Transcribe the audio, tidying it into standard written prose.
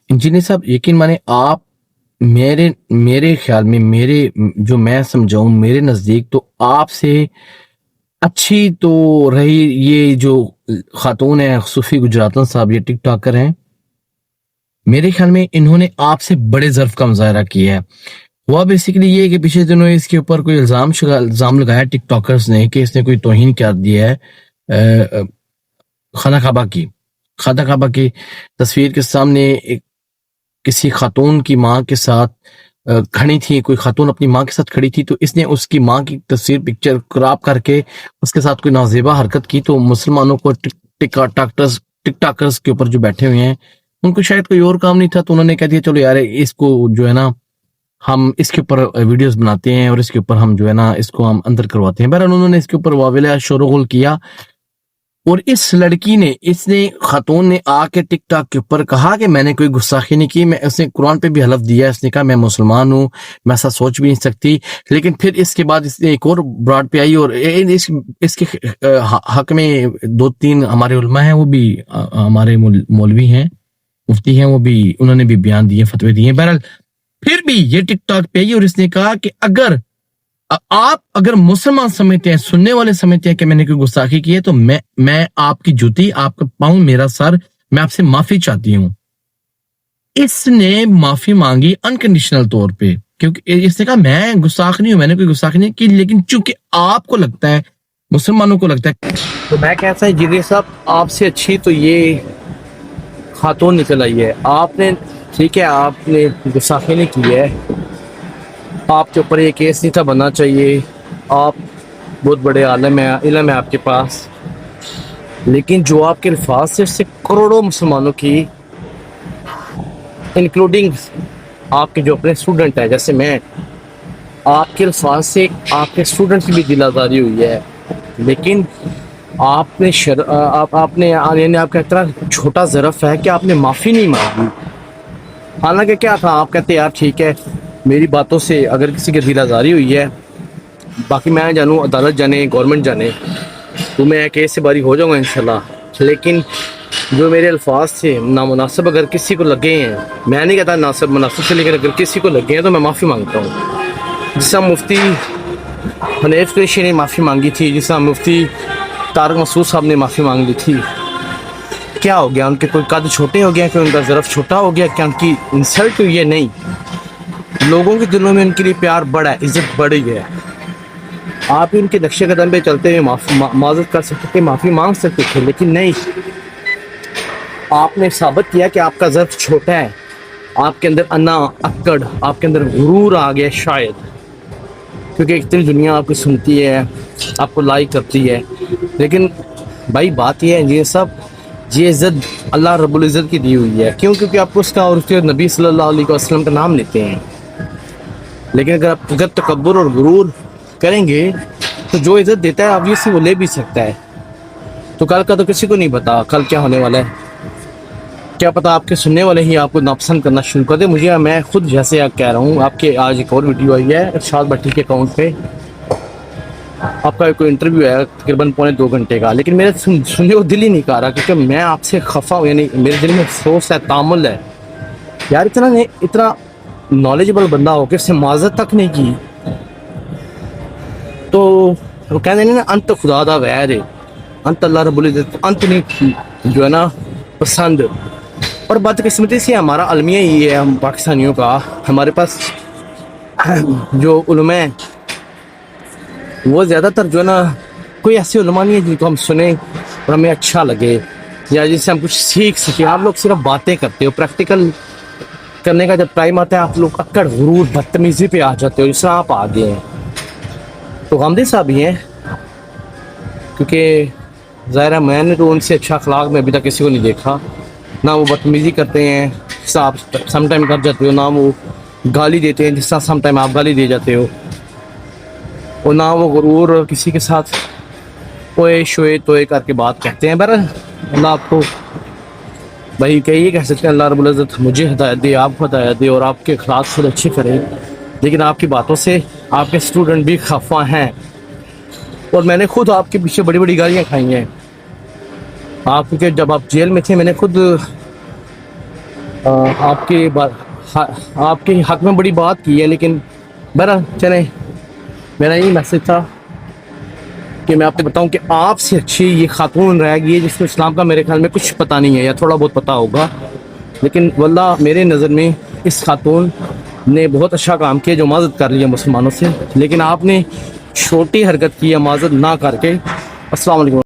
Engineer साहब यकीन माने आप मेरे मेरे ख्याल में मेरे जो मैं समझाऊं मेरे नज़दीक तो आपसे अच्छी तो रही ये जो खातून है सूफी गुजरातन साहब, ये टिकटॉकर हैं। मेरे ख्याल में इन्होंने आपसे बड़े ज़र्फ का मुजाहरा किया है। हुआ बेसिकली ये है कि पिछले दिनों इसके ऊपर कोई इल्ज़ाम लगाया टिकटॉकर्स ने कि इसने कोई तौहीन कर दिया है खाना काबा की तस्वीर के सामने एक किसी खातून की माँ के साथ खड़ी थी, कोई खातून अपनी माँ के साथ खड़ी थी, तो इसने उसकी माँ की तस्वीर पिक्चर क्रॉप करके उसके साथ कोई नाजेबा हरकत की। तो मुसलमानों को टिकटॉकर्स के ऊपर जो बैठे हुए हैं उनको शायद कोई और काम नहीं था, तो उन्होंने कह दिया चलो यार इसको जो है ना हम इसके ऊपर वीडियोस बनाते हैं और इसके ऊपर हम जो है ना इसको हम अंदर करवाते हैं। बहरहाल उन्होंने इसके ऊपर वाविला शोरगुल किया और इस लड़की ने खातून ने आके टिकटॉक के ऊपर कहा कि मैंने कोई गुस्ताखी नहीं की। मैं उसने कुरान पे भी हलफ दिया, इसने कहा मैं मुसलमान हूँ, मैं ऐसा सोच भी नहीं सकती। लेकिन फिर इसके बाद इसने एक और ब्रॉड पे आई और इसके हक में 2-3 हमारे उलमा हैं, वो भी हमारे मौलवी हैं, मुफ्ती हैं, वो भी उन्होंने भी बयान दिए, फतवे दिए। बहरहाल फिर भी ये टिकटॉक पे आई और इसने कहा कि अगर मुसलमान समझते हैं, सुनने वाले समझते हैं कि मैंने कोई गुस्ताखी की है तो मैं आपकी जूती, आपका पाँव, मेरा सर, मैं आपसे माफी चाहती हूँ। इसने माफी मांगी अनकंडीशनल तौर पे, क्योंकि इसने कहा मैं गुस्ताख नहीं हूं, मैंने कोई गुस्ताखी नहीं की, लेकिन चूंकि आपको लगता है, मुसलमानों को लगता है, तो मैं कहता हूँ इंजीनियर साहब आपसे अच्छी तो ये खातून निकल आई है। आपने ठीक है, आपने गुस्ताखी नहीं की है, आपके ऊपर ये केस नहीं था बनना चाहिए, आप बहुत बड़े आलम है, इल्म है आपके पास, लेकिन जो आपके अल्फाज से उससे करोड़ों मुसलमानों की इंक्लूडिंग आपके जो अपने स्टूडेंट हैं, जैसे मैं, आपके अल्फाज से आपके स्टूडेंट की भी दिल आज़ारी हुई है, लेकिन आपने आपने यानी आपका इतना छोटा ज़रफ़ है कि आपने माफ़ी नहीं मांगी। हालांकि क्या था, आप कहते यार ठीक है मेरी बातों से अगर किसी की दिल आज़ारी हुई है, बाकी मैं जानूँ, अदालत जाने, गवर्नमेंट जाने, तो मैं केस से बारी हो जाऊँगा इंशाल्लाह। लेकिन जो मेरे अल्फाज से नामुनासिब अगर किसी को लगे हैं, मैं नहीं कहता नासिब मुनासिब से, लेकिन अगर किसी को लगे हैं तो मैं माफ़ी मांगता हूँ। जिस तरह मुफ्ती हनीफ कुरैशी ने माफ़ी मांगी थी, जिस तरह मुफ्ती तारक मसूद साहब ने माफ़ी मांग ली थी, क्या हो गया? उनके कोई कद छोटे हो गया, कि उनका ज़रफ़ छोटा हो गया, क्या उनकी इंसल्ट हुई है? नहीं, लोगों के दिलों में उनके लिए प्यार बढ़ा है, इज्जत बढ़ी है। आप ही उनके नक्शे कदम पे चलते हुए माजरत कर सकते थे, माफ़ी मांग सकते थे, लेकिन नहीं, आपने साबित किया कि आपका ज़र्फ छोटा है, आपके अंदर अन्ना अक्कड़, आपके अंदर गुरूर आ गया शायद, क्योंकि इतनी दुनिया आपको सुनती है, आपको लाइक करती है। लेकिन भाई बात यह है इंजीनियर साहब, ये इज़्ज़त अल्लाह रब्बुल इज़्ज़त की दी हुई है, क्यों? क्योंकि आप उसका और उसके नबी सल्लल्लाहु अलैहि वसल्लम का नाम लेते हैं। लेकिन अगर तकब्बुर और गुरूर करेंगे तो जो इज़्ज़त देता है ऑब्वियसली वो ले भी सकता है। तो कल का तो किसी को नहीं पता कल क्या होने वाला है, क्या पता आपके सुनने वाले ही आपको नापसंद करना शुरू कर दे। मुझे, मैं खुद जैसे आप कह रहा हूँ, आपके आज एक और वीडियो आई है इरशाद भट्टी के अकाउंट पे, आपका कोई इंटरव्यू है तकरीबन 2.25 घंटे का, लेकिन मेरे सुनने को दिल ही नहीं कर रहा, क्योंकि मैं आपसे खफा हूँ, यानी मेरे दिल में अफसोस है, तामुल है यार, इतना नॉलेजेबल बंदा हो के उससे माजरत तक नहीं की। तो वो कहते हैं ना, अंत खुदा दा वैर है, अंत अल्लाह रब्बुल इज़्ज़त, अंत नहीं जो है ना पसंद। और बदकिस्मती से हमारा अलमिया ही है, हम पाकिस्तानियों का, हमारे पास जो उलमा है वो ज़्यादातर जो है ना, कोई ऐसे उलमा नहीं है जिनको हम सुने और हमें अच्छा लगे या जिससे हम कुछ सीख सकें। आप लोग सिर्फ बातें करते हो, प्रैक्टिकल करने का जब टाइम आता है आप लोग अक्कड़, गुरूर, बदतमीज़ी पे आ जाते हो, जिस तरह आप आगे हैं। तो गामदी साहब भी हैं, क्योंकि ज़ाहिर है मैंने तो उनसे अच्छा अखलाक में अभी तक किसी को नहीं देखा, ना वो बदतमीज़ी करते हैं जिससे आप समटाइम कर जाते हो, ना वो गाली देते हैं जिस तरह समटाइम आप गाली दे जाते हो, और ना वो गुरूर किसी के साथ ओए शोए तोए करके बात कहते हैं। बहरहाल अल्लाह आपको, भाई क्या ये कह सकते हैं, अल्लाह रब्बुल इज़्ज़त मुझे हिदायत दे, आपको हिदायत दे और आपके अखलाक खुद अच्छे करे। लेकिन आपकी बातों से आपके स्टूडेंट भी खफा हैं, और मैंने खुद आपके पीछे बड़ी बड़ी गालियाँ खाई हैं। आप क्योंकि जब आप जेल में थे, मैंने खुद آپ کے آپ کے حق میں بڑی بات کی ہے، لیکن بہرحال چلیں، میرا یہی میسج تھا کہ میں آپ کو بتاؤں کہ آپ سے اچھی یہ خاتون رہ گئی ہے جس کو اسلام کا میرے خیال میں کچھ پتہ نہیں ہے، یا تھوڑا بہت پتہ ہوگا، لیکن واللہ میرے نظر میں اس خاتون نے بہت اچھا کام کیا جو معذرت کر لیا مسلمانوں سے، لیکن آپ نے چھوٹی حرکت کی ہے معذرت نہ کر کے۔ السلام علیکم۔